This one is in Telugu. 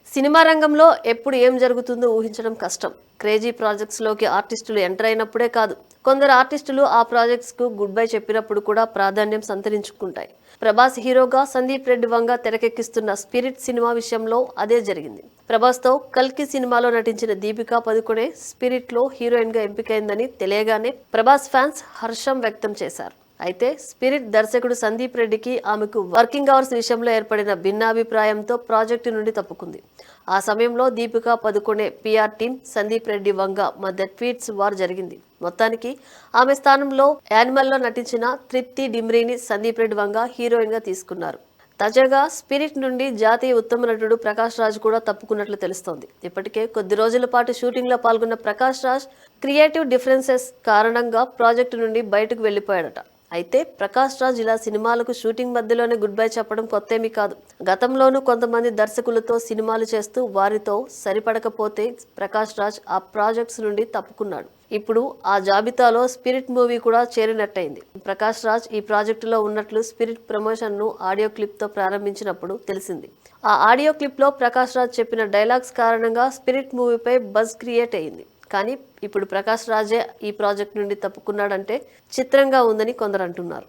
సినిమా రంగంలో ఎప్పుడు ఏం జరుగుతుందో ఊహించడం కష్టం. క్రేజీ ప్రాజెక్ట్స్లోకి ఆర్టిస్టులు ఎంటర్ అయినప్పుడే కాదు, కొందరు ఆర్టిస్టులు ఆ ప్రాజెక్ట్స్కు గుడ్ బై చెప్పినప్పుడు కూడా ప్రాధాన్యం సంతరించుకుంటాయి. ప్రభాస్ హీరోగా సందీప్ రెడ్డి వంగ తెరకెక్కిస్తున్న స్పిరిట్ సినిమా విషయంలో అదే జరిగింది. ప్రభాస్తో కల్కి సినిమాలో నటించిన దీపికా పదుకొనే స్పిరిట్లో హీరోయిన్గా ఎంపికైందని తెలియగానే ప్రభాస్ ఫ్యాన్స్ హర్షం వ్యక్తం చేశారు. అయితే స్పిరిట్ దర్శకుడు సందీప్ రెడ్డికి ఆమెకు వర్కింగ్ అవర్స్ విషయంలో ఏర్పడిన భిన్నాభిప్రాయంతో ప్రాజెక్టు నుండి తప్పుకుంది. ఆ సమయంలో దీపికా పదుకొనే పిఆర్ టీం సందీప్ రెడ్డి వంగ మధ్య ట్వీట్స్ వార్ జరిగింది. మొత్తానికి ఆమె స్థానంలో యానిమల్లో నటించిన తృప్తి డిమ్రీని సందీప్ రెడ్డి వంగ హీరోయిన్గా తీసుకున్నారు. తాజాగా స్పిరిట్ నుండి జాతీయ ఉత్తమ నటుడు ప్రకాష్ రాజ్ కూడా తప్పుకున్నట్లు తెలుస్తోంది. ఇప్పటికే కొద్ది రోజుల పాటు షూటింగ్లో పాల్గొన్న ప్రకాష్ రాజ్ క్రియేటివ్ డిఫరెన్సెస్ కారణంగా ప్రాజెక్టు నుండి బయటకు వెళ్లిపోయాడట. అయితే ప్రకాష్ రాజ్ ఇలా సినిమాలకు షూటింగ్ మధ్యలోనే గుడ్ బై చెప్పడం కొత్తేమీ కాదు. గతంలోనూ కొంతమంది దర్శకులతో సినిమాలు చేస్తూ వారితో సరిపడకపోతే ప్రకాష్ రాజ్ ఆ ప్రాజెక్ట్స్ నుండి తప్పుకున్నాడు. ఇప్పుడు ఆ జాబితాలో స్పిరిట్ మూవీ కూడా చేరినట్టయింది. ప్రకాష్ రాజ్ ఈ ప్రాజెక్టులో ఉన్నట్లు స్పిరిట్ ప్రమోషన్ ను ఆడియో క్లిప్ తో ప్రారంభించినప్పుడు తెలిసింది. ఆ ఆడియో క్లిప్ లో ప్రకాష్ రాజ్ చెప్పిన డైలాగ్స్ కారణంగా స్పిరిట్ మూవీపై బజ్ క్రియేట్ అయింది. కానీ ఇప్పుడు ప్రకాష్ రాజే ఈ ప్రాజెక్ట్ నుండి తప్పుకున్నాడంటే చిత్రంగా ఉందని కొందరు అంటున్నారు.